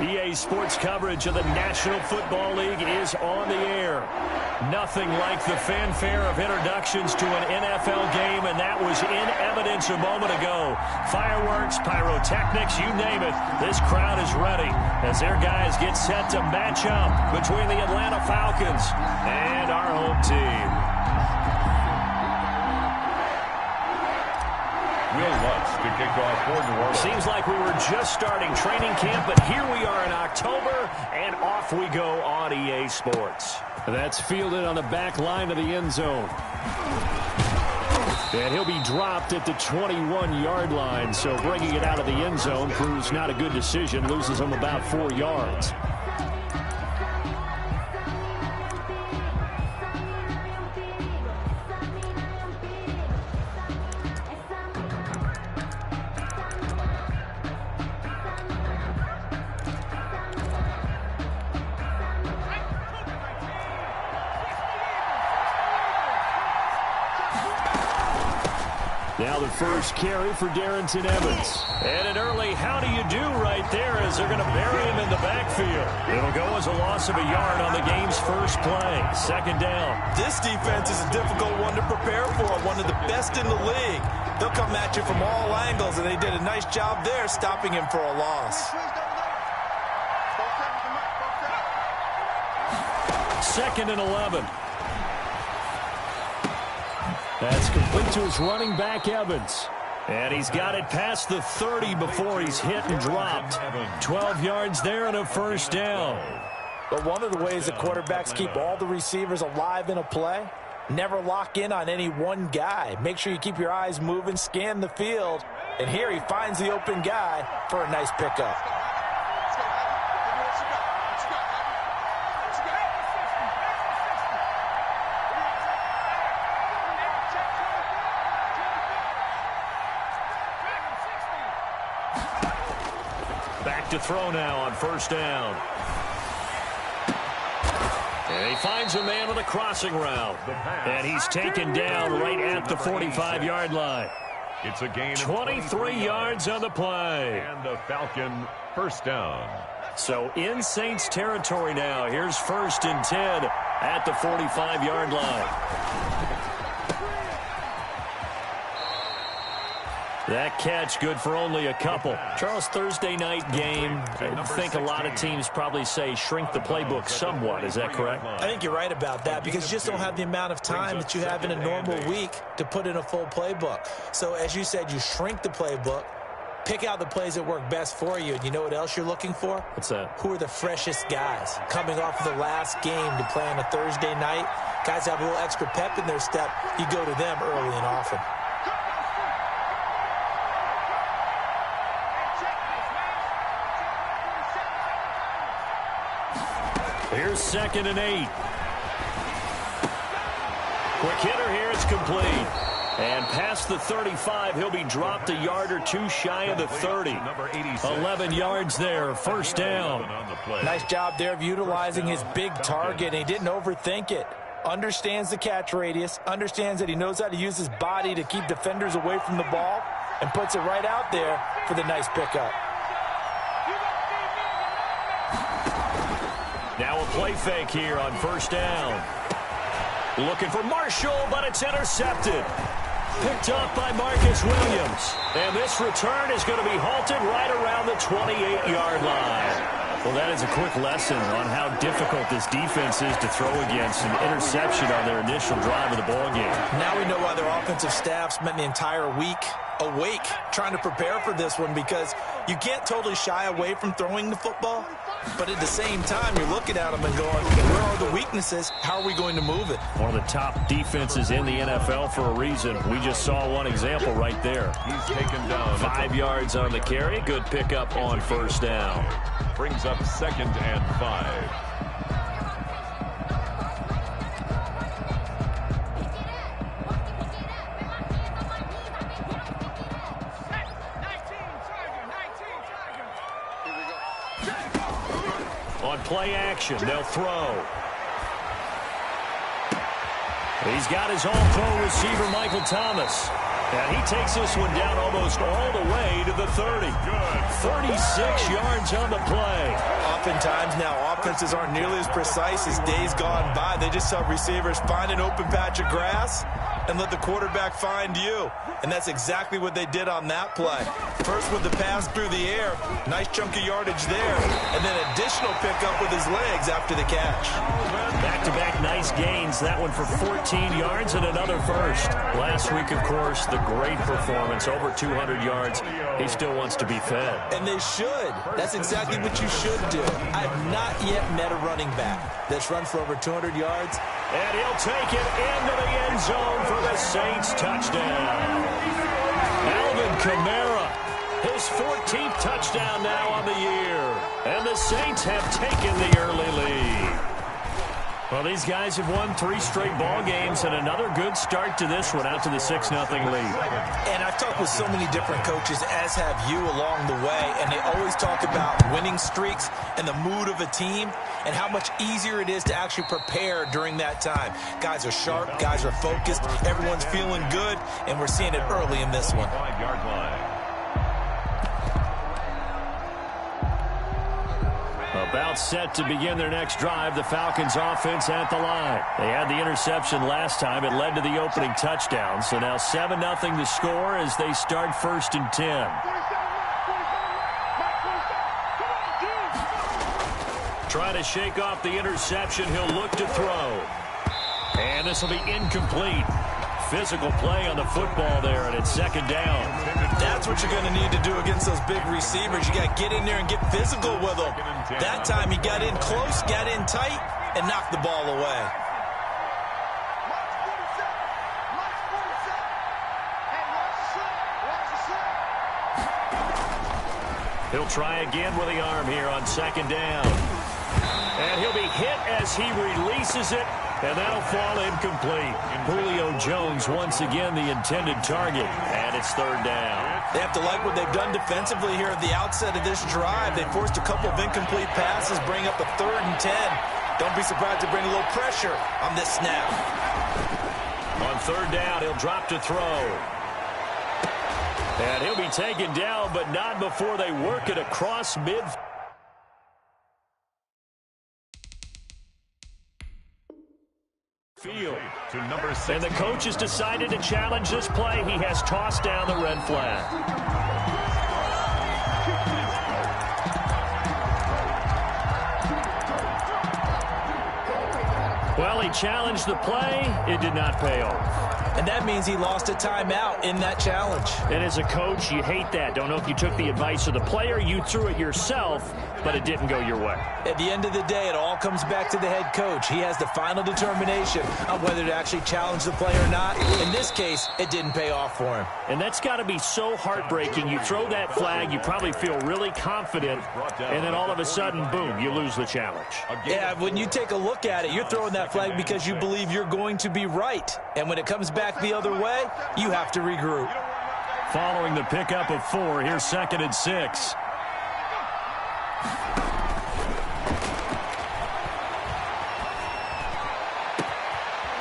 EA Sports coverage of the National Football League is on the air. Nothing like the fanfare of introductions to an NFL game, and that was in evidence a moment ago. Fireworks, pyrotechnics, you name it. This crowd is ready as their guys get set to match up between the Atlanta Falcons and our home team. Will Lutz to kick off for New Orleans. Seems like we were just starting training camp, but here we are in October, and off we go on EA Sports. That's fielded on the back line of the end zone. And he'll be dropped at the 21-yard line, so bringing it out of the end zone proves not a good decision, loses him about 4 yards. Now the first carry for Darrington Evans. And an early how do you do right there as they're going to bury him in the backfield. It'll go as a loss of a yard on the game's first play. Second down. This defense is a difficult one to prepare for, one of the best in the league. They'll come at you from all angles, and they did a nice job there stopping him for a loss. Second and 11. That's complete to his running back, Evans. And he's got it past the 30 before he's hit and dropped. 12 yards there and a first down. But one of the ways that quarterbacks keep all the receivers alive in a play, never lock in on any one guy. Make sure you keep your eyes moving, scan the field. And here he finds the open guy for a nice pickup. Back to throw now on first down. And he finds a man with a crossing route. And he's taken down right at the 45-yard line. It's a gain of 23 yards on the play. And a Falcon first down. So in Saints territory now. Here's first and 10 at the 45-yard line. That catch good for only a couple. Charles, Thursday night game, I think a lot of teams probably say shrink the playbook somewhat. Is that correct? I think you're right about that because you just don't have the amount of time that you have in a normal week to put in a full playbook. So as you said, you shrink the playbook, pick out the plays that work best for you. And you know what else you're looking for? What's that? Who are the freshest guys coming off of the last game to play on a Thursday night? Guys have a little extra pep in their step. You go to them early and often. Here's second and 8. Quick hitter here, it's complete. And past the 35, he'll be dropped a yard or two shy of the 30. 11 yards there, first down. Nice job there of utilizing his big target, and he didn't overthink it. Understands the catch radius, understands that he knows how to use his body to keep defenders away from the ball, and puts it right out there for the nice pickup. Now a play fake here on first down. Looking for Marshall, but it's intercepted. Picked up by Marcus Williams. And this return is going to be halted right around the 28-yard line. Well, that is a quick lesson on how difficult this defense is to throw against an interception on their initial drive of the ballgame. Now we know why their offensive staff spent the entire week awake trying to prepare for this one, because you can't totally shy away from throwing the football, but at the same time you're looking at them and going, where are the weaknesses? How are we going to move it? One of the top defenses in the NFL for a reason. We just saw one example right there. He's taken down 5 yards on the carry. Good pickup on first down. Brings up second and 5. On play action, they'll throw. He's got his all-pro receiver, Michael Thomas. And he takes this one down almost all the way to the 30. 36 yards on the play. Oftentimes now, offenses aren't nearly as precise as days gone by. They just help receivers find an open patch of grass and let the quarterback find you. And that's exactly what they did on that play. First with the pass through the air, nice chunk of yardage there, and then additional pickup with his legs after the catch. Back-to-back nice gains. That one for 14 yards and another first. Last week, of course, the great performance, over 200 yards. He still wants to be fed. And they should. That's exactly what you should do. I have not yet met a running back that's run for over 200 yards. And he'll take it into the end zone for the Saints touchdown. Alvin Kamara, his 14th touchdown now on the year. And the Saints have taken the early lead. Well, these guys have won 3 straight ball games and another good start to this one out to the 6-0 lead. And I've talked with so many different coaches, as have you, along the way, and they always talk about winning streaks and the mood of a team and how much easier it is to actually prepare during that time. Guys are sharp, guys are focused, everyone's feeling good, and we're seeing it early in this one. 5-yard line. About set to begin their next drive, the Falcons offense at the line. They had the interception last time. It led to the opening touchdown. So now 7-0 the score as they start 1st and 10. Trying to shake off the interception. He'll look to throw. And this will be incomplete. Physical play on the football there, and it's 2nd down. That's what you're going to need to do against those big receivers. You got to get in there and get physical with them. That time he got in close, got in tight, and knocked the ball away. He'll try again with the arm here on 2nd down. And he'll be hit as he releases it. And that'll fall incomplete. Julio Jones once again the intended target. And it's 3rd down. They have to like what they've done defensively here at the outset of this drive. They forced a couple of incomplete passes, bring up a 3rd and 10. Don't be surprised to bring a little pressure on this snap. On 3rd down, he'll drop to throw. And he'll be taken down, but not before they work it across midfield. To number 6. And the coach has decided to challenge this play. He has tossed down the red flag. Well, he challenged the play. It did not pay off. And that means he lost a timeout in that challenge. And as a coach, you hate that. Don't know if you took the advice of the player, you threw it yourself, but it didn't go your way. At the end of the day, it all comes back to the head coach. He has the final determination on whether to actually challenge the play or not. In this case, it didn't pay off for him. And that's got to be so heartbreaking. You throw that flag, you probably feel really confident, and then all of a sudden, boom, you lose the challenge. Yeah, when you take a look at it, you're throwing that flag because you believe you're going to be right. And when it comes back the other way, you have to regroup. Following the pickup of 4, here's 2nd and 6.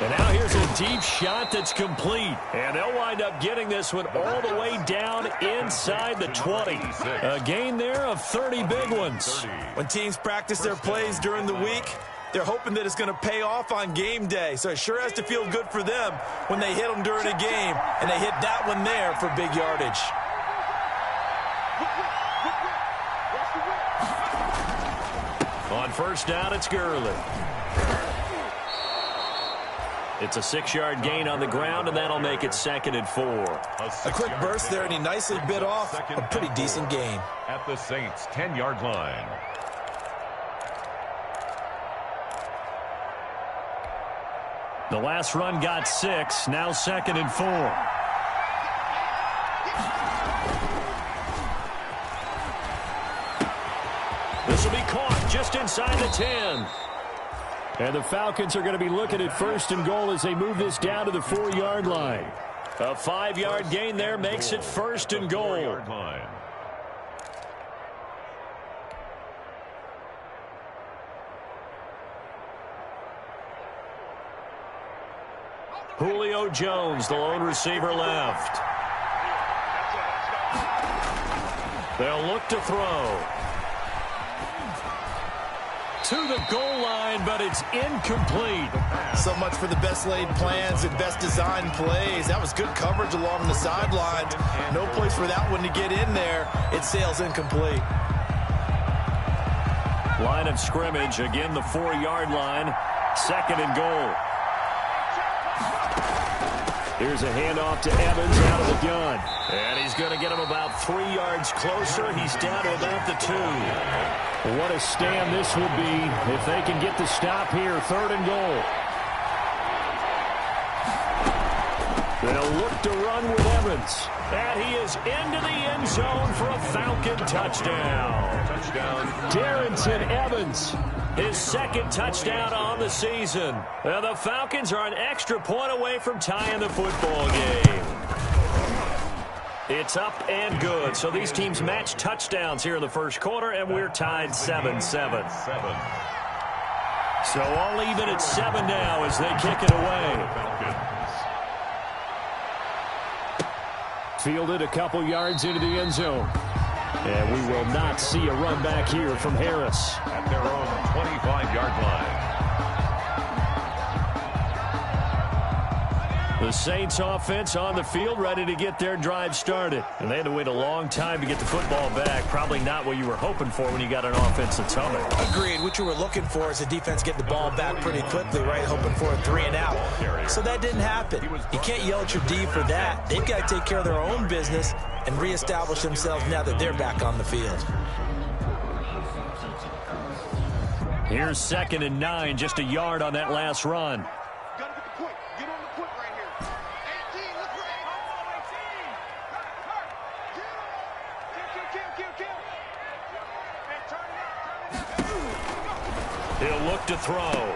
And now here's a deep shot that's complete. And they'll wind up getting this one all the way down inside the 20. A gain there of 30 big ones. When teams practice their plays during the week, they're hoping that it's going to pay off on game day. So it sure has to feel good for them when they hit them during a game. And they hit that one there for big yardage. On 1st down, it's Gurley. It's a 6-yard gain on the ground, and that'll make it 2nd and 4. A quick burst there, and he nicely bit off a pretty decent gain. At the Saints' 10-yard line. The last run got 6, now 2nd and 4. This will be caught just inside the 10. And the Falcons are going to be looking at 1st and goal as they move this down to the 4-yard line. A 5-yard gain there makes it 1st and goal. 4-yard line. Julio Jones, the lone receiver left. They'll look to throw. To the goal line, but it's incomplete. So much for the best laid plans and best designed plays. That was good coverage along the sidelines. No place for that one to get in there. It sails incomplete. Line of scrimmage, again the 4-yard line. 2nd and goal. Here's a handoff to Evans out of the gun. And he's going to get him about 3 yards closer. He's down to about the 2. What a stand this would be if they can get the stop here. 3rd and goal. They'll look to run with Evans. And he is into the end zone for a Falcon touchdown. Darrington Evans, his 2nd touchdown on the season. And the Falcons are an extra point away from tying the football game. It's up and good. So these teams match touchdowns here in the first quarter, and we're tied 7-7. So all even at 7 now as they kick it away. Fielded a couple yards into the end zone. And we will not see a run back here from Harris. At their own 25-yard line. The Saints offense on the field ready to get their drive started. And they had to wait a long time to get the football back. Probably not what you were hoping for when you got an offense that's humming. Agreed. What you were looking for is the defense getting the ball back pretty quickly, right? Hoping for a 3 and out. So that didn't happen. You can't yell at your D for that. They've got to take care of their own business and reestablish themselves now that they're back on the field. Here's 2nd and 9, just a yard on that last run. He'll look to throw.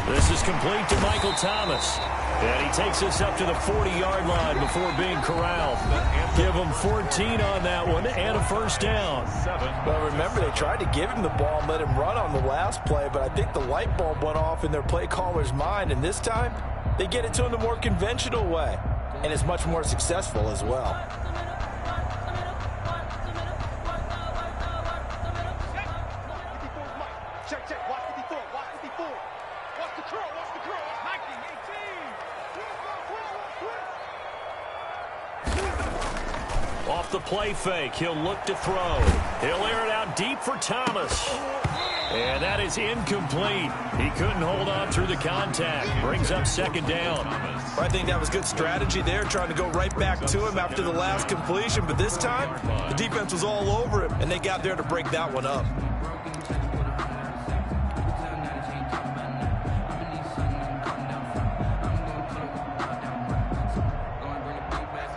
This is complete to Michael Thomas. And he takes us up to the 40-yard line before being corralled. Give him 14 on that one and a first down. Well, remember, they tried to give him the ball and let him run on the last play, but I think the light bulb went off in their play caller's mind, and this time they get it to him the more conventional way, and it's much more successful as well. Off the play fake, he'll look to throw. He'll air it out deep for Thomas. And that is incomplete. He couldn't hold on through the contact. Brings up 2nd down. I think that was good strategy there, trying to go right back to him after the last completion. But this time, the defense was all over him, and they got there to break that one up.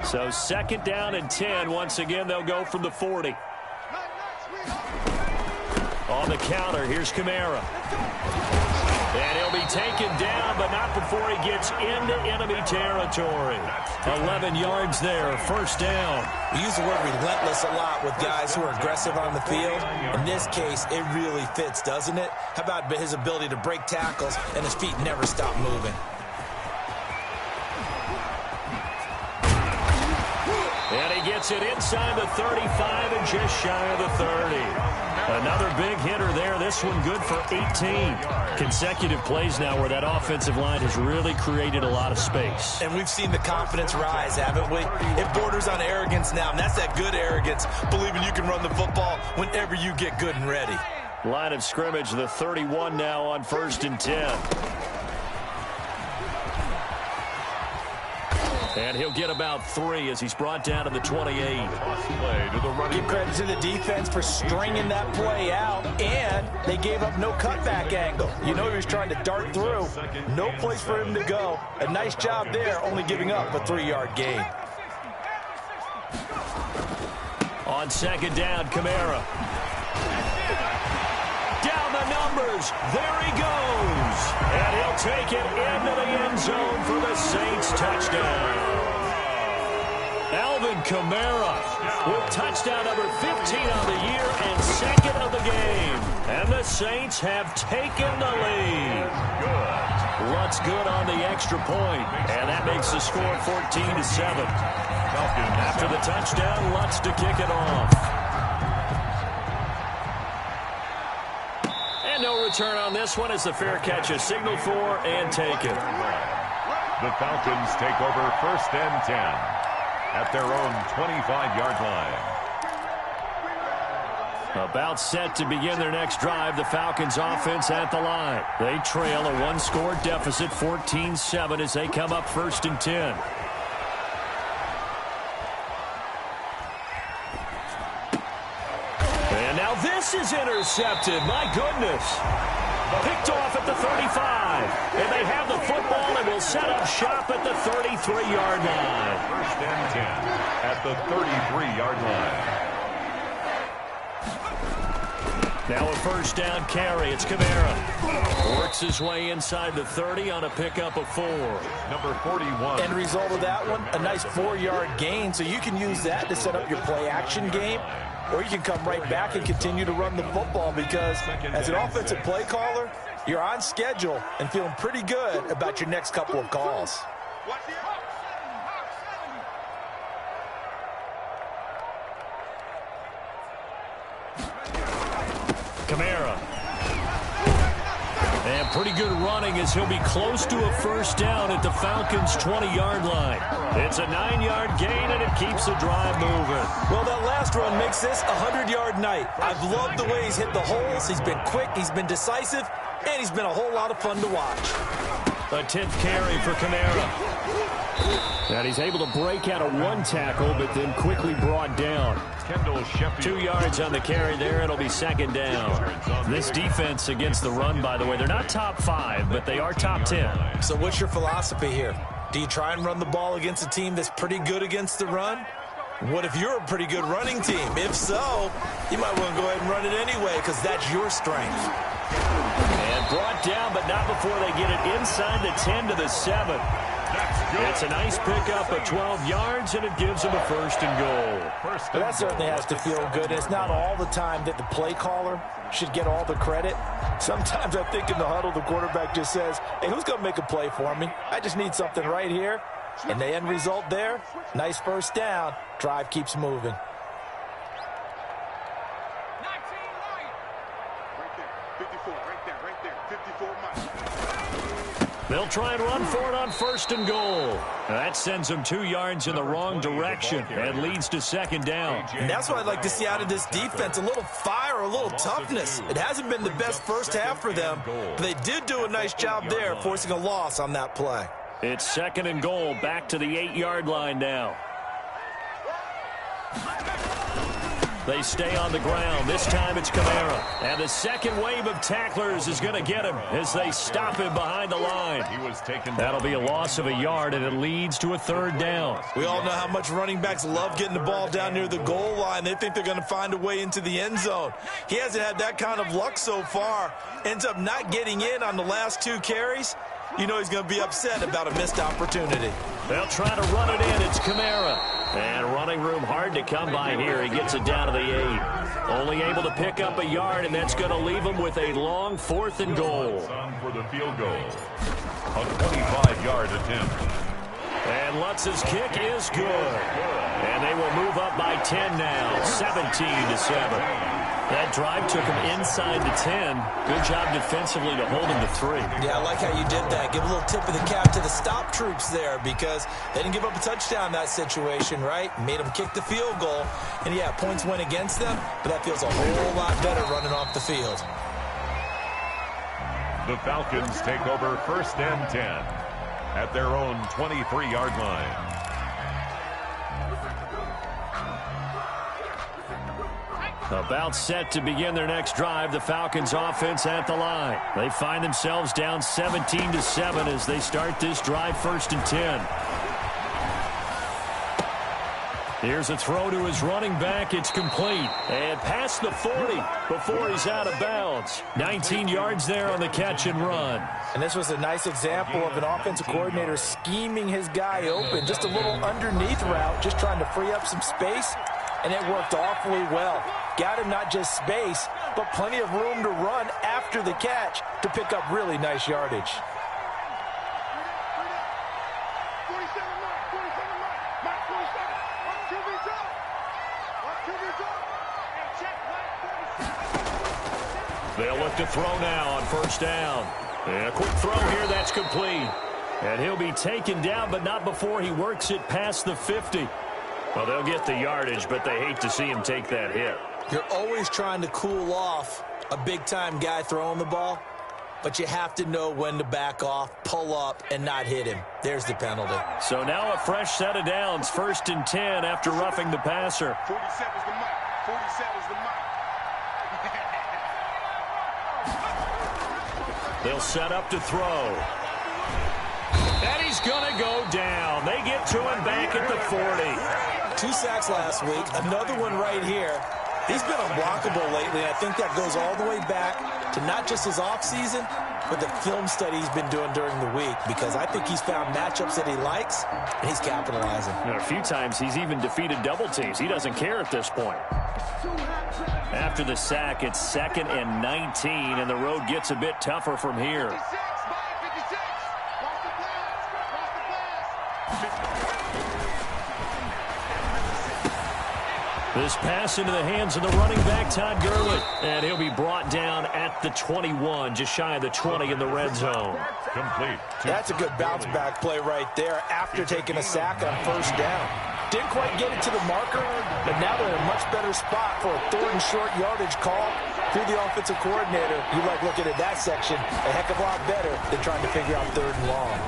So 2nd down and 10. Once again, they'll go from the 40. On the counter, here's Kamara. And he'll be taken down, but not before he gets into enemy territory. 11 yards there, first down. We use the word relentless a lot with guys who are aggressive on the field. In this case, it really fits, doesn't it? How about his ability to break tackles and his feet never stop moving? And he gets it inside the 35 and just shy of the 30. Another big hitter there. This one good for 18. Consecutive plays now where that offensive line has really created a lot of space. And we've seen the confidence rise, haven't we? It borders on arrogance now, and that's that good arrogance, believing you can run the football whenever you get good and ready. Line of scrimmage, the 31 now on 1st and 10. And he'll get about 3 as he's brought down to the 28. Give credit to the defense for stringing that play out, and they gave up no cutback angle. You know he was trying to dart through. No place for him to go. A nice job there, only giving up a 3-yard gain. On 2nd down, Kamara. Down the numbers. There he goes. And he'll take it into the end zone for the Saints touchdown. Alvin Kamara with touchdown number 15 on the year and 2nd of the game. And the Saints have taken the lead. Lutz good on the extra point, and that makes the score 14-7. After the touchdown, Lutz to kick it off. return on this one as the fair catch is signaled for and taken. The Falcons take over 1st and 10 at their own 25-yard line. About set to begin their next drive, the Falcons offense at the line. They trail a one-score deficit, 14-7, as they come up 1st and 10. And now this is intercepted. My goodness. Picked off at the 35. And they have the football and will set up shop at the 33-yard line. 1st and 10 at the 33-yard line. Now a first down carry. It's Kamara. Works his way inside the 30 on a pickup of 4. Number 41. End result of that one, a nice 4-yard gain. So you can use that to set up your play-action game, or you can come right back and continue to run the football because as an offensive play caller, you're on schedule and feeling pretty good about your next couple of calls. Kamara. And pretty good running as he'll be close to a first down at the Falcons' 20-yard line. It's a 9-yard gain, and it keeps the drive moving. Well, that last run makes this a 100-yard night. I've loved the way he's hit the holes. He's been quick, he's been decisive, and he's been a whole lot of fun to watch. A 10th carry for Kamara. And he's able to break out of one tackle, but then quickly brought down. 2 yards on the carry there. It'll be 2nd down. This defense against the run, by the way, they're not top 5, but they are top 10. So what's your philosophy here? Do you try and run the ball against a team that's pretty good against the run? What if you're a pretty good running team? If so, you might want to go ahead and run it anyway because that's your strength. And brought down, but not before they get it inside the 10 to the 7. It's a nice pickup of 12 yards, and it gives them a 1st and goal. But that certainly has to feel good. It's not all the time that the play caller should get all the credit. Sometimes I think in the huddle, the quarterback just says, hey, who's going to make a play for me? I just need something right here. And the end result there, nice first down. Drive keeps moving. They'll try and run for it on 1st and goal. That sends them 2 yards in the wrong direction and leads to 2nd down. And that's what I'd like to see out of this defense, a little fire, a little toughness. It hasn't been the best first half for them, but they did do a nice job there, forcing a loss on that play. It's 2nd and goal, back to the 8-yard line now. They stay on the ground. This time it's Kamara. And the second wave of tacklers is going to get him as they stop him behind the line. That'll be a loss of a yard, and it leads to a 3rd down. We all know how much running backs love getting the ball down near the goal line. They think they're going to find a way into the end zone. He hasn't had that kind of luck so far. Ends up not getting in on the last 2 carries. You know he's going to be upset about a missed opportunity. They'll try to run it in. It's Kamara. And running room hard to come by here. He gets it down to the 8. Only able to pick up a yard, and that's going to leave him with a long 4th and goal. For the field goal. A 25-yard attempt. And Lutz's kick is good. And they will move up by 10 now, 17-7. That drive took him inside the 10. Good job defensively to hold him to 3. Yeah, I like how you did that. Give a little tip of the cap to the stop troops there because they didn't give up a touchdown in that situation, right? Made them kick the field goal. And, yeah, points went against them, but that feels a whole lot better running off the field. The Falcons take over 1st and 10 at their own 23-yard line. About set to begin their next drive, the Falcons offense at the line. They find themselves down 17-7 as they start this drive 1st and 10. Here's a throw to his running back. It's complete. And past the 40 before he's out of bounds. 19 yards there on the catch and run. And this was a nice example of an offensive coordinator scheming his guy open. Just a little underneath route, just trying to free up some space. And it worked awfully well. Got him not just space, but plenty of room to run after the catch to pick up really nice yardage. They'll look to throw now on first down. And a quick throw here, that's complete. And he'll be taken down, but not before he works it past the 50. Well, they'll get the yardage, but they hate to see him take that hit. You're always trying to cool off a big-time guy throwing the ball, but you have to know when to back off, pull up, and not hit him. There's the penalty. So now a fresh set of downs, 1st and 10 after roughing the passer. 47's the mark. 47's the mark. They'll set up to throw. And he's going to go down. They get to him back at the 40. 2 sacks last week, another one right here. He's been unblockable lately. I think that goes all the way back to not just his offseason, but the film study he's been doing during the week, because I think he's found matchups that he likes, and he's capitalizing. A few times he's even defeated double teams. He doesn't care at this point. After the sack, it's 2nd and 19, and the road gets a bit tougher from here. This pass into the hands of the running back, Todd Gurley. And he'll be brought down at the 21, just shy of the 20 in the red zone. Complete. That's a good bounce-back play right there after taking a sack on first down. Didn't quite get it to the marker, but now they're in a much better spot for a 3rd and short yardage call through the offensive coordinator. You like looking at that section a heck of a lot better than trying to figure out 3rd and long.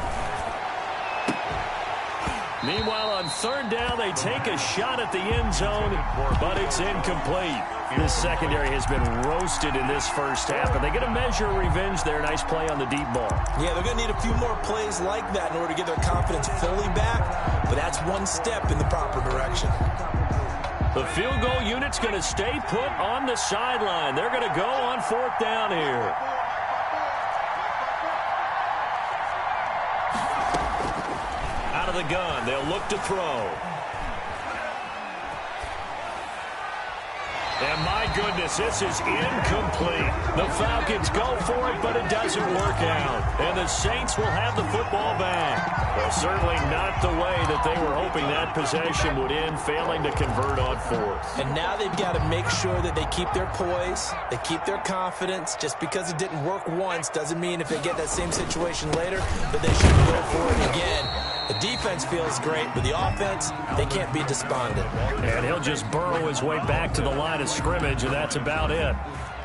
Meanwhile, on 3rd down, they take a shot at the end zone, but it's incomplete. This secondary has been roasted in this first half, but they get a measure of revenge there. Nice play on the deep ball. Yeah, they're going to need a few more plays like that in order to get their confidence fully back, but that's one step in the proper direction. The field goal unit's going to stay put on the sideline. They're going to go on 4th down here. Out of the gun, they'll look to throw. And my goodness, this is incomplete. The Falcons go for it, but it doesn't work out. And the Saints will have the football back. Well, certainly not the way that they were hoping that possession would end, failing to convert on 4th. And now they've got to make sure that they keep their poise, they keep their confidence. Just because it didn't work once doesn't mean if they get that same situation later that they shouldn't go for it again. The defense feels great, but the offense, they can't be despondent. And he'll just burrow his way back to the line of scrimmage, and that's about it.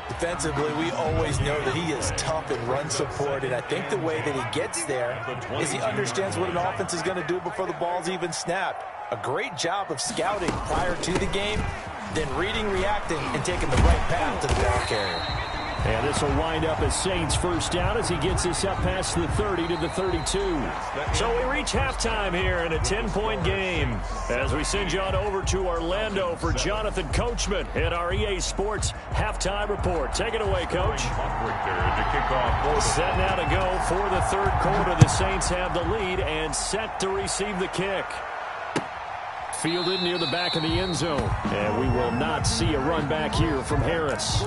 Defensively, we always know that he is tough in run support, and I think the way that he gets there is he understands what an offense is going to do before the ball's even snapped. A great job of scouting prior to the game, then reading, reacting, and taking the right path to the ball carrier. And this will wind up as Saints first down as he gets this up past the 30 to the 32. So we reach halftime here in a 10-point game as we send you on over to Orlando for Jonathan Coachman at our EA Sports Halftime Report. Take it away, Coach. Set now to go for the 3rd quarter. The Saints have the lead and set to receive the kick. Fielded near the back of the end zone. And we will not see a run back here from Harris.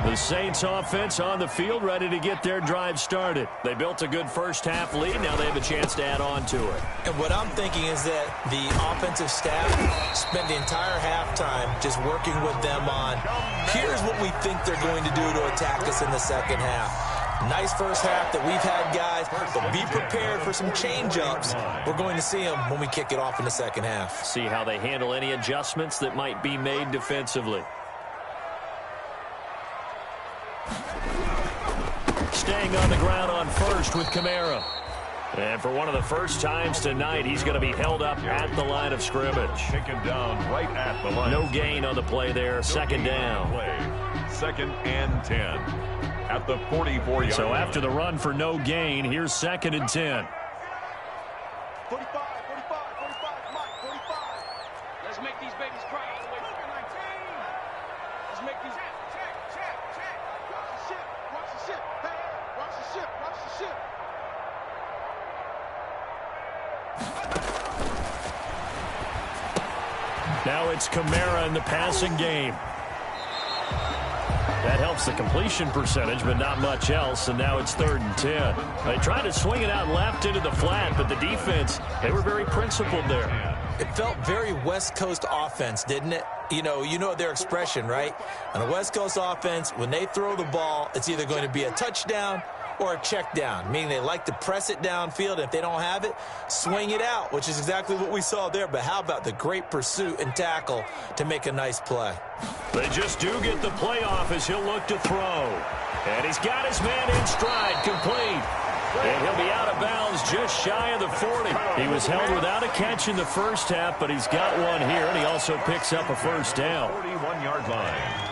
The Saints offense on the field, ready to get their drive started. They built a good first half lead. Now they have a chance to add on to it. And what I'm thinking is that the offensive staff spent the entire halftime just working with them on, here's what we think they're going to do to attack us in the second half. Nice first half that we've had, guys, but be prepared for some change-ups. We're going to see them when we kick it off in the second half. See how they handle any adjustments that might be made defensively. Staying on the ground on first with Kamara. And for one of the first times tonight, he's going to be held up at the line of scrimmage. Taken down right at the line. No gain on the play there. Second down. 2nd and 10 at the 44-yard line. So after the run for no gain, here's 2nd and 10. 45, 45, 45, Mike, 45. Let's make these babies cry all the way to 19. Let's make these... Check. Watch the ship. Hey, watch the ship. Now it's Kamara in the passing game. That helps the completion percentage, but not much else, and now it's 3rd and 10. They tried to swing it out left into the flat, but the defense, they were very principled there. It felt very West Coast offense, didn't it? You know their expression, right? On a West Coast offense, when they throw the ball, it's either going to be a touchdown or a check down, meaning they like to press it downfield. If they don't have it, swing it out, which is exactly what we saw there. But how about the great pursuit and tackle to make a nice play? They just do get the play off as he'll look to throw. And he's got his man in stride, complete. And he'll be out of bounds just shy of the 40. He was held without a catch in the first half, but he's got one here, and he also picks up a first down. 41-yard line.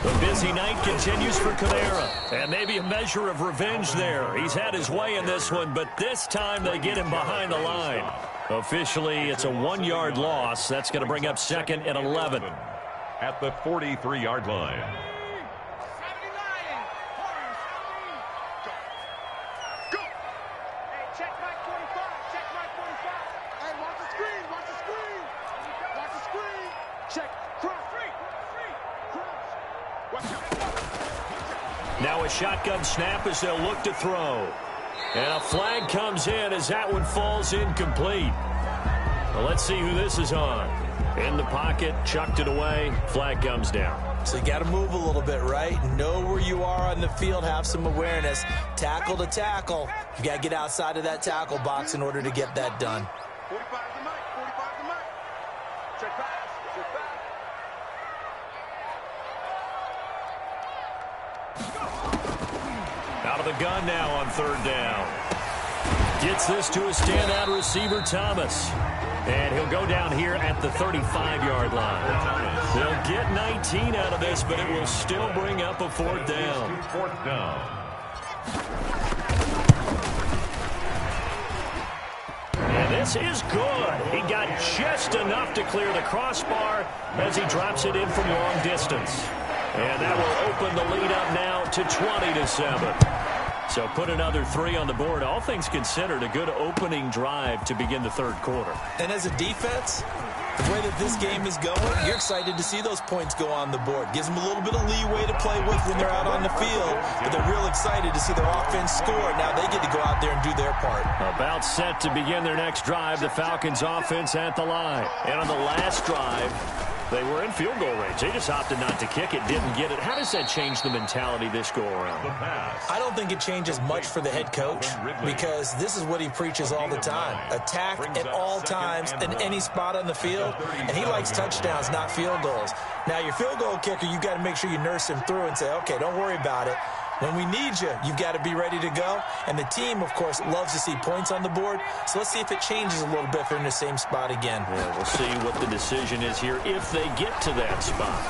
The busy night continues for Kamara, and maybe a measure of revenge there. He's had his way in this one, but this time they get him behind the line. Officially, it's a 1-yard loss. That's going to bring up 2nd and 11. At the 43-yard line. Go! Hey, check Mike 45. Check Mike 45. Hey, watch the screen. Watch the screen. Watch the screen. Check. Cross. Cross. Watch out. Now a shotgun snap as they'll look to throw. And a flag comes in as that one falls incomplete. Well, let's see who this is on. In the pocket, chucked it away, flag comes down. So you got to move a little bit, right? Know where you are on the field, have some awareness. Tackle to tackle. You got to get outside of that tackle box in order to get that done. 45 to Mike. 45 to Mike. Check pass. Check pass. Out of the gun now on 3rd down. Gets this to a standout receiver, Thomas. And he'll go down here at the 35-yard line. They'll get 19 out of this, but it will still bring up a 4th down. 4th down. And this is good. He got just enough to clear the crossbar as he drops it in from long distance. And that will open the lead up now to 20-7. So put another 3 on the board. All things considered, a good opening drive to begin the 3rd quarter. And as a defense, the way that this game is going, you're excited to see those points go on the board. Gives them a little bit of leeway to play with when they're out on the field, but they're real excited to see their offense score. Now they get to go out there and do their part. About set to begin their next drive, the Falcons offense at the line. And on the last drive, they were in field goal range. They just opted not to kick it, didn't get it. How does that change the mentality this go-around? I don't think it changes much for the head coach because this is what he preaches all the time. Attack at all times in any spot on the field, and he likes touchdowns, not field goals. Now, your field goal kicker, you've got to make sure you nurse him through and say, okay, don't worry about it. When we need you, you've got to be ready to go. And the team, of course, loves to see points on the board. So let's see if it changes a little bit if they're in the same spot again. Yeah, we'll see what the decision is here if they get to that spot.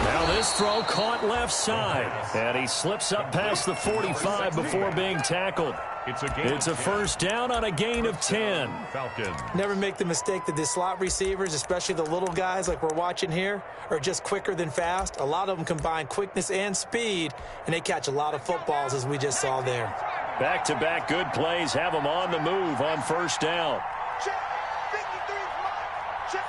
Now this throw caught left side. And he slips up past the 45 before being tackled. It's a 1st down on a gain of 10. Falcons. Never make the mistake that the slot receivers, especially the little guys like we're watching here, are just quicker than fast. A lot of them combine quickness and speed, and they catch a lot of footballs, as we just saw there. Back-to-back good plays have them on the move on 1st down. Check. 53. Check.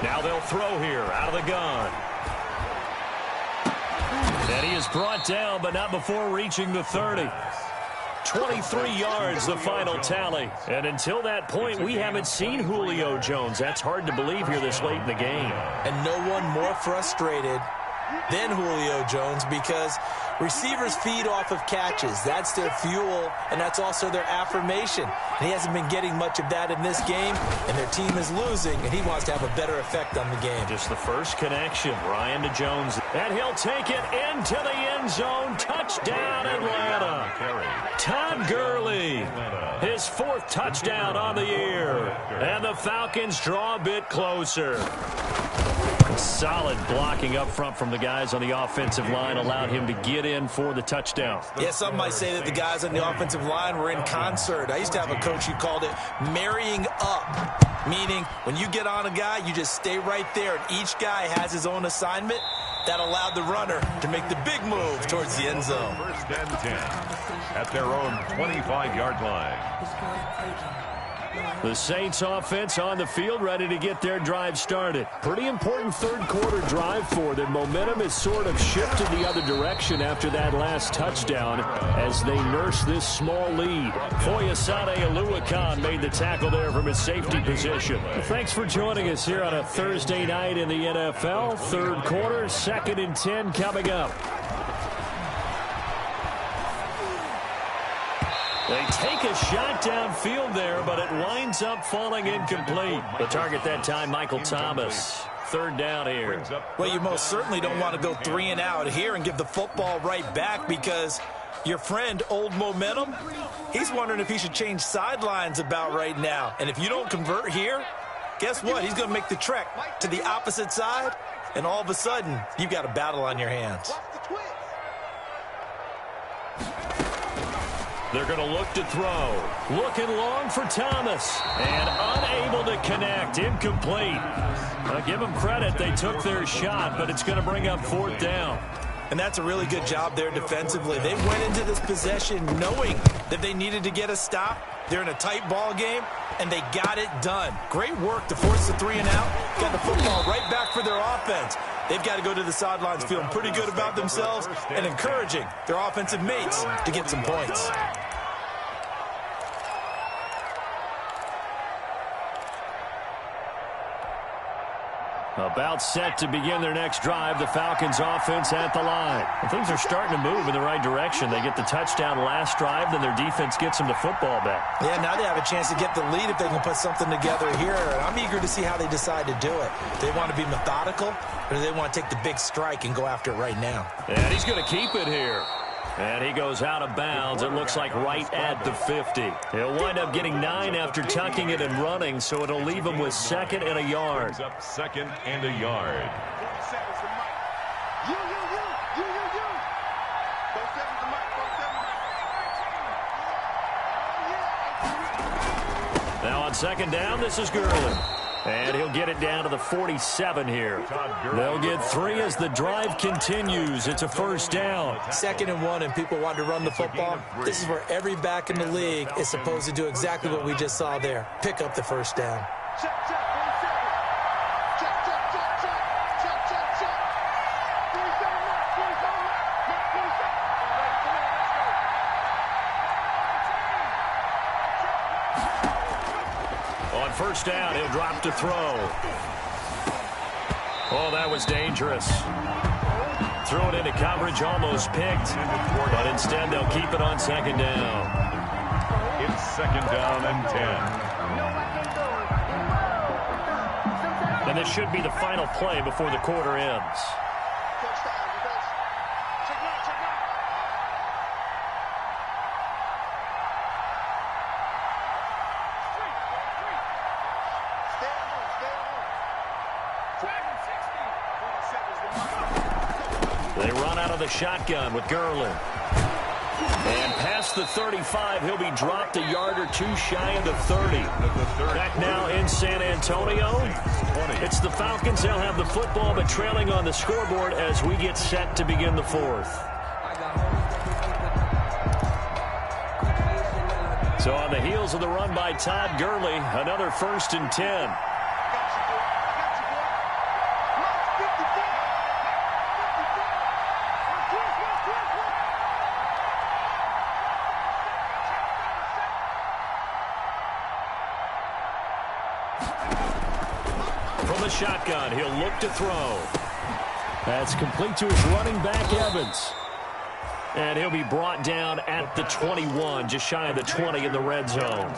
Now they'll throw here out of the gun. And he is brought down, but not before reaching the 30. 23 yards, the final tally. And until that point, we haven't seen Julio Jones. That's hard to believe here this late in the game. And no one more frustrated than Julio Jones because receivers feed off of catches. That's their fuel, and that's also their affirmation. And he hasn't been getting much of that in this game, and their team is losing, and he wants to have a better effect on the game. Just the first connection, Ryan to Jones. And he'll take it into the end zone. Touchdown, Atlanta. Todd Gurley, his 4th touchdown on the year. And the Falcons draw a bit closer. Solid blocking up front from the guys on the offensive line allowed him to get in for the touchdown. Yeah, some might say that the guys on the offensive line were in concert. I used to have a coach who called it marrying up, meaning when you get on a guy, you just stay right there, and each guy has his own assignment, That allowed the runner to make the big move towards the end zone. First and 10 at their own 25-yard line. The Saints offense on the field, ready to get their drive started. Pretty important third quarter drive for them. Momentum has sort of shifted the other direction after that last touchdown as they nurse this small lead. Foyesade Oluwakan made the tackle there from his safety position. Thanks for joining us here on a Thursday night in the NFL. Third quarter, 2nd and 10 coming up. They take a shot downfield there, but it winds up falling incomplete. The target that time, Michael Thomas. Third down here. Well, you most certainly don't want to go 3 and out here and give the football right back because your friend, Old Momentum, he's wondering if he should change sidelines about right now. And if you don't convert here, guess what? He's going to make the trek to the opposite side, and all of a sudden, you've got a battle on your hands. They're going to look to throw. Looking long for Thomas. And unable to connect. Incomplete. I'll give them credit. They took their shot, but it's going to bring up 4th down. And that's a really good job there defensively. They went into this possession knowing that they needed to get a stop. They're in a tight ball game, and they got it done. Great work to force the 3 and out. Got the football right back for their offense. They've got to go to the sidelines feeling pretty good about themselves and encouraging their offensive mates to get some points. About set to begin their next drive, the Falcons offense at the line. And things are starting to move in the right direction. They get the touchdown last drive, then their defense gets them the football back. Yeah, now they have a chance to get the lead if they can put something together here. And I'm eager to see how they decide to do it. They want to be methodical, or do they want to take the big strike and go after it right now? And he's going to keep it here. And he goes out of bounds, it looks like right at the 50. He'll wind up getting 9 after tucking it and running, so it'll leave him with 2nd and a yard. Up 2nd and a yard. Now on 2nd down, this is Gurley. And he'll get it down to the 47 here. They'll get 3 as the drive continues. It's a 1st down. 2nd and 1, and people want to run the football. This is where every back in the league is supposed to do exactly what we just saw there. Pick up the 1st down. On 1st down, he'll drop to throw. Oh, that was dangerous. Threw it into coverage, almost picked. But instead, they'll keep it on 2nd down. It's 2nd down and 10. And this should be the final play before the quarter ends. They run out of the shotgun with Gurley. And past the 35, he'll be dropped a yard or 2 shy of the 30. Back now in San Antonio. It's the Falcons. They'll have the football, but trailing on the scoreboard as we get set to begin the 4th. So on the heels of the run by Todd Gurley, another 1st and 10. From the shotgun, he'll look to throw. That's complete to his running back, Evans. And he'll be brought down at the 21, just shy of the 20 in the red zone.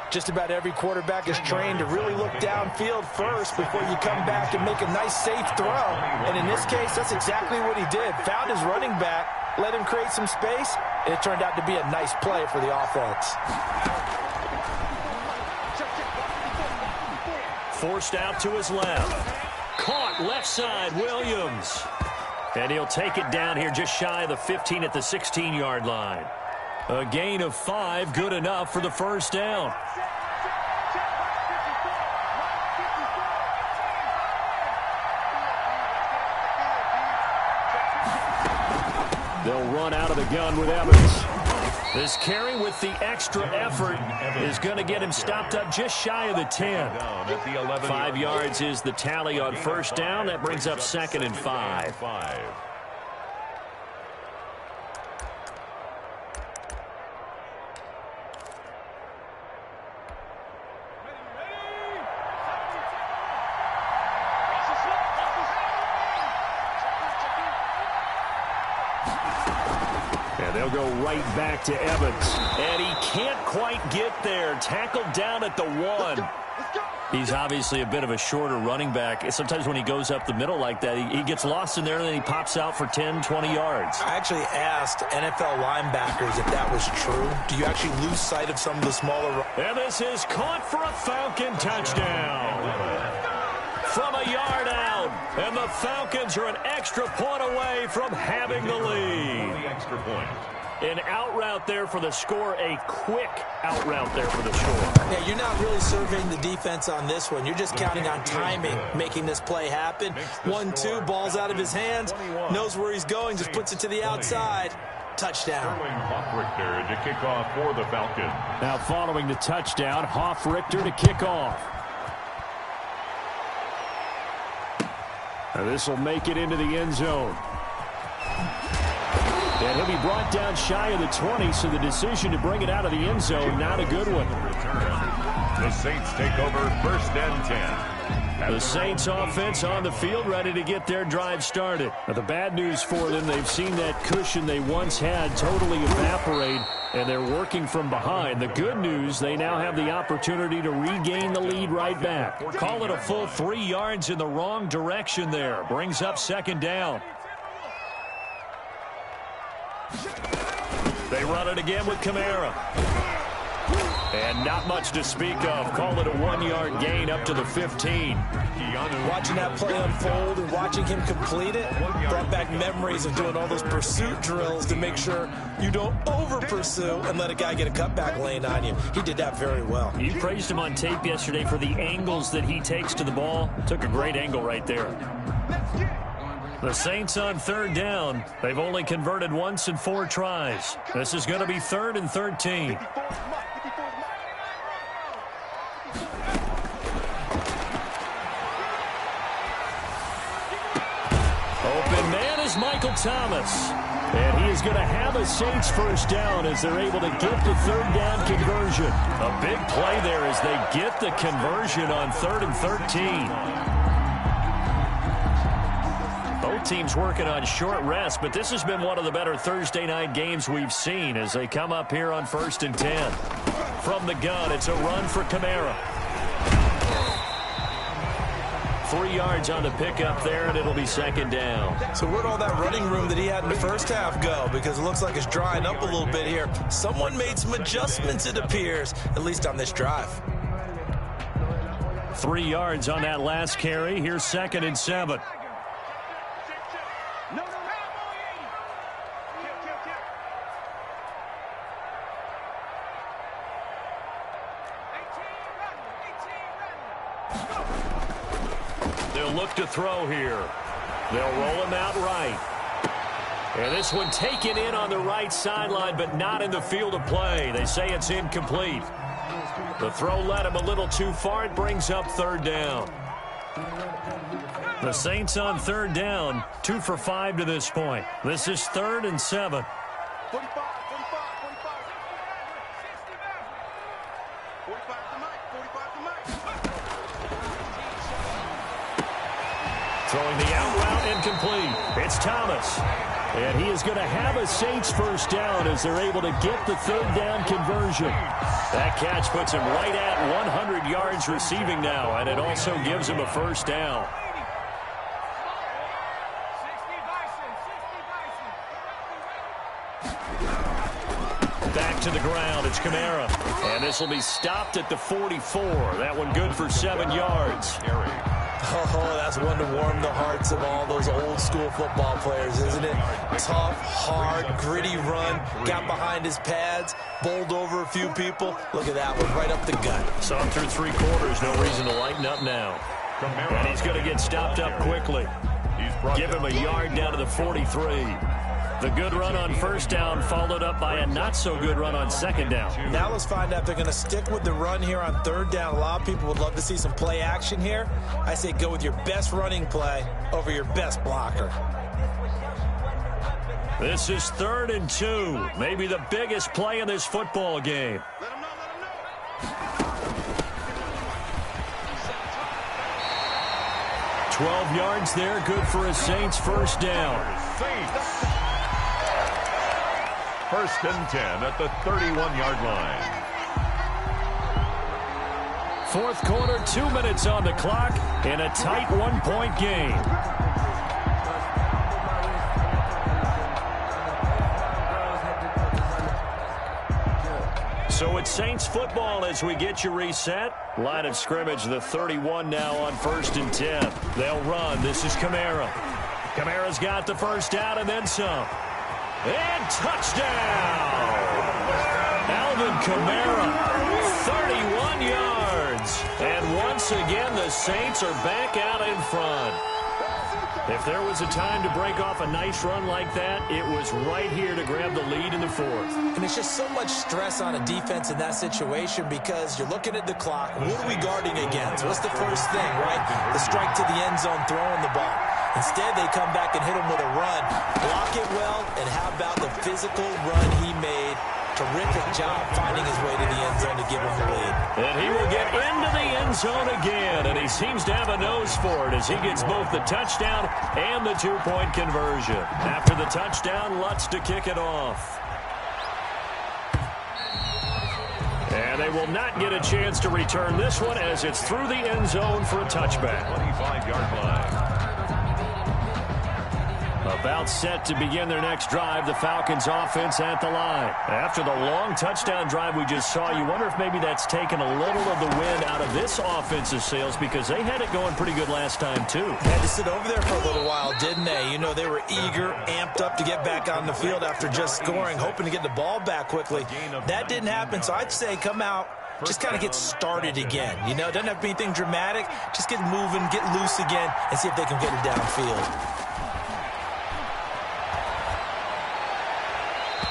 Just about every quarterback is trained to really look downfield first before you come back and make a nice, safe throw. And in this case, that's exactly what he did. Found his running back, let him create some space, and it turned out to be a nice play for the offense. Forced out to his left. Caught left side, Williams. And he'll take it down here just shy of the 15 at the 16-yard line. A gain of 5, good enough for the 1st down. They'll run out of the gun with Evans. This carry with the extra effort is going to get him stopped up just shy of the 10. 5 yards is the tally on first down. That brings up 2nd and 5. And they'll go right back to Evans. And he can't quite get there. Tackled down at the 1. He's obviously a bit of a shorter running back. Sometimes when he goes up the middle like that, he gets lost in there, and then he pops out for 10, 20 yards. I actually asked NFL linebackers if that was true. Do you actually lose sight of some of the smaller... And this is caught for a Falcon touchdown. From a yard out. And the Falcons are an extra point away from having the lead. Extra point. An out route there for the score, a quick out route there for the score. Yeah, you're not really surveying the defense on this one. You're just counting on timing, making this play happen. 1-2, ball's out of his hands, knows where he's going, just puts it to the outside. Touchdown. Hoffrichter to kick off for the Falcons. Now following the touchdown, Hoffrichter to kick off. And this will make it into the end zone. And he'll be brought down shy of the 20, so the decision to bring it out of the end zone, not a good one. The Saints take over 1st and 10. The Saints offense on the field, ready to get their drive started. Now, the bad news for them, they've seen that cushion they once had totally evaporate, and they're working from behind. The good news, they now have the opportunity to regain the lead right back. Call it a full 3 yards in the wrong direction there. Brings up 2nd down. They run it again with Kamara. And not much to speak of. Call it a 1-yard gain up to the 15. Watching that play unfold and watching him complete it brought back memories of doing all those pursuit drills to make sure you don't over-pursue and let a guy get a cutback lane on you. He did that very well. You praised him on tape yesterday for the angles that he takes to the ball. Took a great angle right there. The Saints on 3rd down. They've only converted once in 4 tries. This is going to be 3rd and 13. Open man is Michael Thomas. And he is going to have a Saints first down as they're able to get the 3rd down conversion. A big play there as they get the conversion on 3rd and 13. Both teams working on short rest, but this has been one of the better Thursday night games we've seen as they come up here on 1st and 10. From the gun, it's a run for Kamara. 3 yards on the pickup there, and it'll be 2nd down. So where'd all that running room that he had in the first half go? Because it looks like it's drying up a little bit here. Someone made some adjustments, it appears, at least on this drive. 3 yards on that last carry. Here's 2nd and 7. They'll look to throw here. They'll roll him out right. And this one taken in on the right sideline, but not in the field of play. They say it's incomplete. The throw led him a little too far. It brings up 3rd down. The Saints on 3rd down, 2 for 5 to this point. This is 3rd and 7. 45 to Mike. 45 to Mike. Throwing the out route incomplete. It's Thomas. And he is going to have a Saints first down as they're able to get the 3rd down conversion. That catch puts him right at 100 yards receiving now, and it also gives him a first down. Back to the ground, it's Kamara. And this will be stopped at the 44. That one good for 7 yards. Oh, that's one to warm the hearts of all those old-school football players, isn't it? Tough, hard, gritty run. Got behind his pads, bowled over a few people. Look at that one, right up the gut. Saw him through 3 quarters. No reason to lighten up now. And he's going to get stopped up quickly. Give him a yard down to the 43. The good run on first down followed up by a not-so-good run on second down. Now let's find out if they're going to stick with the run here on third down. A lot of people would love to see some play action here. I say go with your best running play over your best blocker. This is 3rd and 2. Maybe the biggest play in this football game. 12 yards there, good for a Saints first down. Saints. 1st and 10 at the 31-yard line. 4th quarter, 2 minutes on the clock in a tight 1-point game. So it's Saints football as we get you reset. Line of scrimmage, the 31 now on 1st and 10. They'll run. This is Kamara. Kamara's got the first down and then some. And touchdown! Alvin Kamara, 31 yards. And once again, the Saints are back out in front. If there was a time to break off a nice run like that, it was right here to grab the lead in the 4th. And it's just so much stress on a defense in that situation because you're looking at the clock. What are we guarding against? What's the first thing, right? The strike to the end zone, throwing the ball. Instead, they come back and hit him with a run. Block it well, and how about the physical run he made? Terrific job finding his way to the end zone to give him the lead. And he will get into the end zone again, and he seems to have a nose for it as he gets both the touchdown and the 2-point conversion. After the touchdown, Lutz to kick it off. And they will not get a chance to return this one as it's through the end zone for a touchback. 25-yard line. About set to begin their next drive, the Falcons offense at the line. After the long touchdown drive we just saw, you wonder if maybe that's taken a little of the wind out of this offensive sails because they had it going pretty good last time too. Had to sit over there for a little while, didn't they? You know, they were eager, amped up to get back on the field after just scoring, hoping to get the ball back quickly. That didn't happen, so I'd say come out, just kind of get started again. You know, it doesn't have to be anything dramatic. Just get moving, get loose again, and see if they can get it downfield.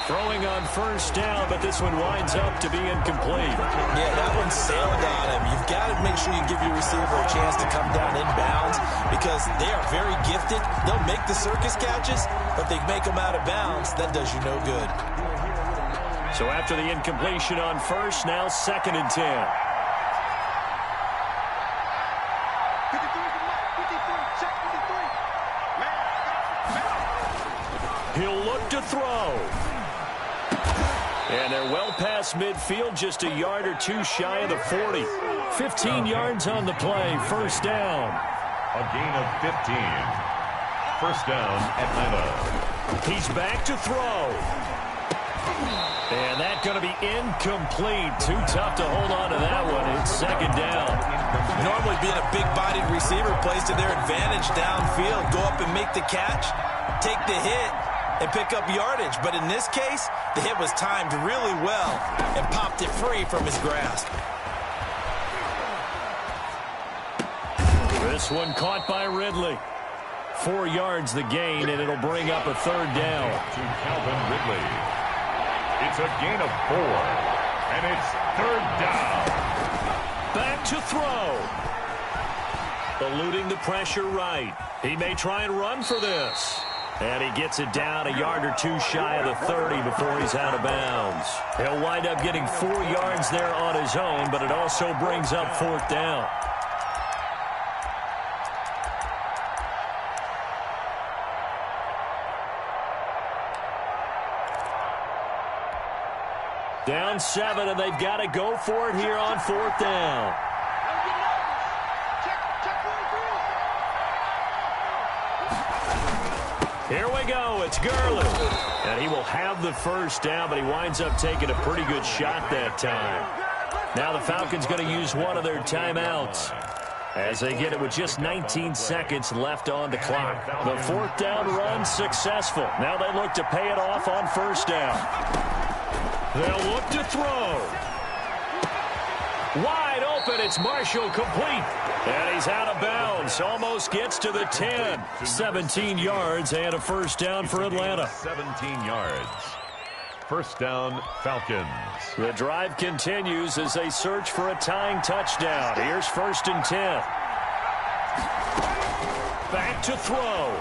Throwing on first down, but this one winds up to be incomplete. Yeah, that one sailed on him. You've got to make sure you give your receiver a chance to come down inbounds because they are very gifted. They'll make the circus catches, but they make them out of bounds. That does you no good. So after the incompletion on first, now 2nd and 10. 53, check 53. He'll look to throw. And they're well past midfield, just a yard or two shy of the 40. 15 yards on the play, first down. A gain of 15. First down, Atlanta. He's back to throw. And that's going to be incomplete. Too tough to hold on to that one. It's 2nd down. Normally being a big-bodied receiver plays to their advantage downfield. Go up and make the catch, take the hit, and pick up yardage. But in this case, the hit was timed really well and popped it free from his grasp. This one caught by Ridley. 4 yards the gain, and it'll bring up a 3rd down. To Calvin Ridley. It's a gain of 4, and it's 3rd down. Back to throw. Eluding the pressure right. He may try and run for this. And he gets it down a yard or two shy of the 30 before he's out of bounds. He'll wind up getting 4 yards there on his own, but it also brings up 4th down. Down 7, and they've got to go for it here on 4th down. Here we go. It's Gurley. And he will have the first down, but he winds up taking a pretty good shot that time. Now the Falcons going to use one of their timeouts as they get it with just 19 seconds left on the clock. The 4th down run successful. Now they look to pay it off on first down. They'll look to throw. Wide open. It's Marshall, complete. And he's out of bounds. Almost gets to the 10. 17 yards and a first down for Atlanta. 17 yards. First down, Falcons. The drive continues as they search for a tying touchdown. Here's 1st and 10. Back to throw.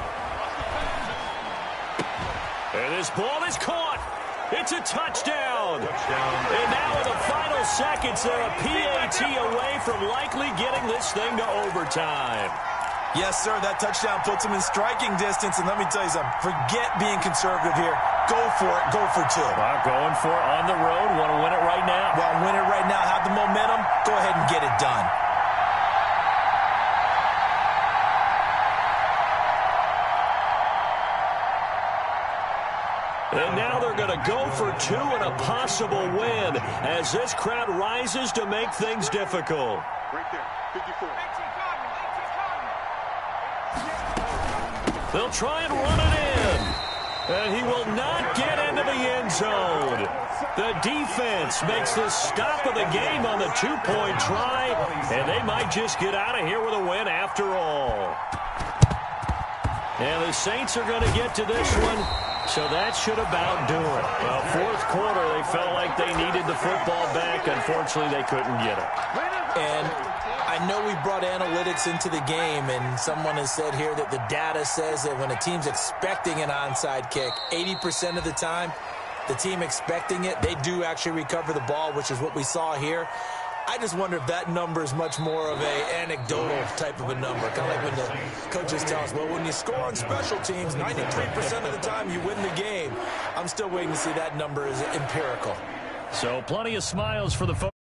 And this ball is caught. It's a touchdown. And now in the final seconds, they're a PAT away from likely getting this thing to overtime. Yes, sir, that touchdown puts them in striking distance. And let me tell you something, forget being conservative here. Go for it. Go for 2. Well, going for it on the road. Want to win it right now? Well, win it right now. Have the momentum. Go ahead and get it done. And now they're going to go for 2 and a possible win as this crowd rises to make things difficult. Right there, 54. They'll try and run it in. And he will not get into the end zone. The defense makes the stop of the game on the 2-point try, and they might just get out of here with a win after all. And the Saints are going to get to this one. So that should about do it. Well, 4th quarter, they felt like they needed the football back. Unfortunately, they couldn't get it. And I know we brought analytics into the game, and someone has said here that the data says that when a team's expecting an onside kick, 80% of the time, the team expecting it, they do actually recover the ball, which is what we saw here. I just wonder if that number is much more of a anecdotal type of a number. Kind of like when the coaches tell us, well, when you score on special teams, 93% of the time you win the game. I'm still waiting to see that number is empirical. So plenty of smiles for the folks.